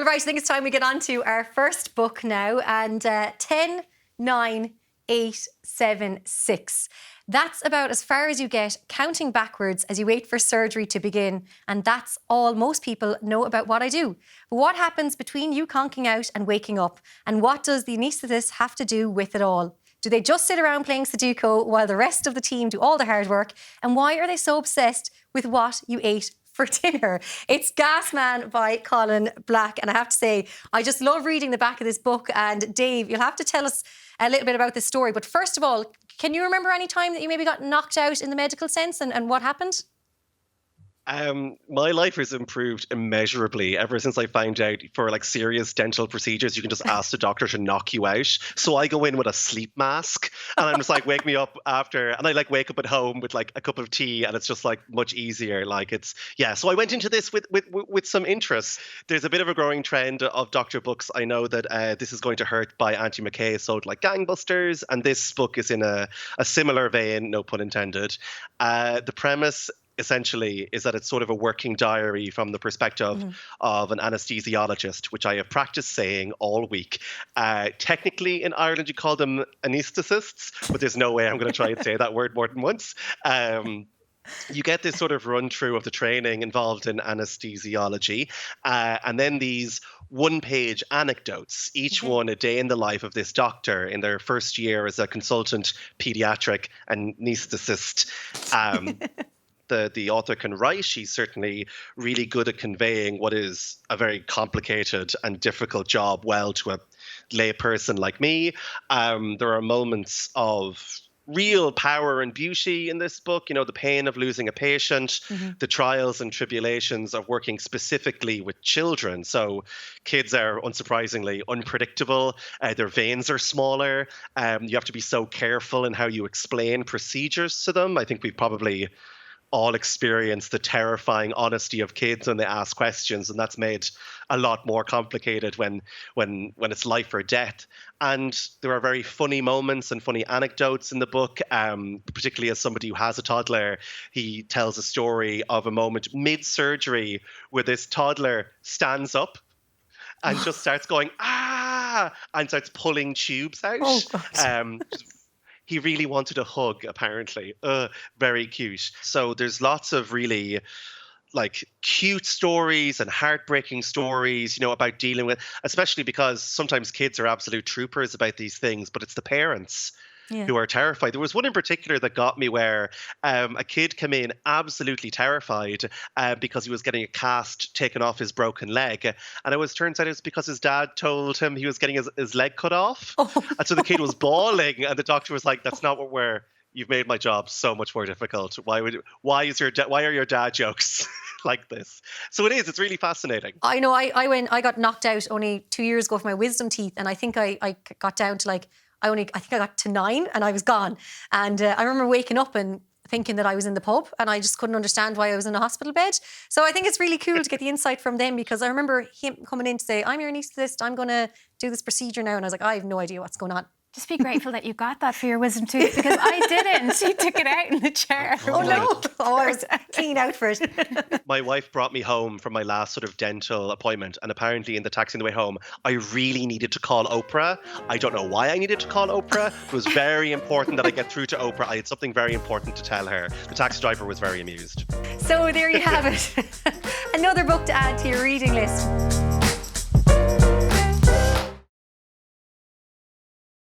right, I think it's time we get on to our first book now. And 10, 9, 8, 7, 6. That's about as far as you get, counting backwards as you wait for surgery to begin. And that's all most people know about what I do. But what happens between you conking out and waking up? And what does the anaesthetist have to do with it all? Do they just sit around playing Sudoku while the rest of the team do all the hard work? And why are they so obsessed with what you ate for dinner? It's Gasman by Colin Black. And I have to say, I just love reading the back of this book. And Dave, you'll have to tell us a little bit about this story. But first of all, can you remember any time that you maybe got knocked out in the medical sense and what happened? My life has improved immeasurably ever since I found out for like serious dental procedures, you can just ask the doctor to knock you out. So I go in with a sleep mask and I'm just like, wake me up after. And I like wake up at home with like a cup of tea and it's just like much easier. Like it's, yeah. So I went into this with some interest. There's a bit of a growing trend of doctor books. I know that This Is Going to Hurt by Auntie McKay sold like gangbusters. And this book is in a similar vein, no pun intended. The premise essentially is that it's sort of a working diary from the perspective of an anesthesiologist, which I have practiced saying all week. Technically in Ireland you call them anaesthetists, but there's no way I'm going to try and say that word more than once. You get this sort of run through of the training involved in anesthesiology, and then these one-page anecdotes, each one a day in the life of this doctor in their first year as a consultant pediatric anaesthetist. The author can write. She's certainly really good at conveying what is a very complicated and difficult job well to a lay person like me. There are moments of real power and beauty in this book, you know, the pain of losing a patient, the trials and tribulations of working specifically with children. So kids are unsurprisingly unpredictable. Their veins are smaller. You have to be so careful in how you explain procedures to them. I think we've probably all experience the terrifying honesty of kids when they ask questions, and that's made a lot more complicated when it's life or death. And there are very funny moments and funny anecdotes in the book, particularly as somebody who has a toddler. He tells a story of a moment mid-surgery where this toddler stands up and just starts going, ah, and starts pulling tubes out. Oh, God. He really wanted a hug, apparently. Very cute. So there's lots of really like cute stories and heartbreaking stories, you know, about dealing with, especially because sometimes kids are absolute troopers about these things, but it's the parents who are terrified. There was one in particular that got me where a kid came in absolutely terrified because he was getting a cast taken off his broken leg. And turns out it was because his dad told him he was getting his leg cut off. And so the kid was bawling and the doctor was like, that's not what you've made my job so much more difficult. Why are your dad jokes like this? So it's really fascinating. I know I got knocked out only 2 years ago for my wisdom teeth. And I think I got down to like, I think I got to 9 and I was gone. And I remember waking up and thinking that I was in the pub and I just couldn't understand why I was in a hospital bed. So I think it's really cool to get the insight from them, because I remember him coming in to say, I'm your anaesthetist, I'm going to do this procedure now. And I was like, I have no idea what's going on. Just be grateful that you got that for your wisdom tooth, because I didn't. She took it out in the chair. Oh no! I was keen out for it. My wife brought me home from my last sort of dental appointment, and apparently in the taxi on the way home, I really needed to call Oprah. I don't know why I needed to call Oprah. It was very important that I get through to Oprah. I had something very important to tell her. The taxi driver was very amused. So there you have it. Another book to add to your reading list.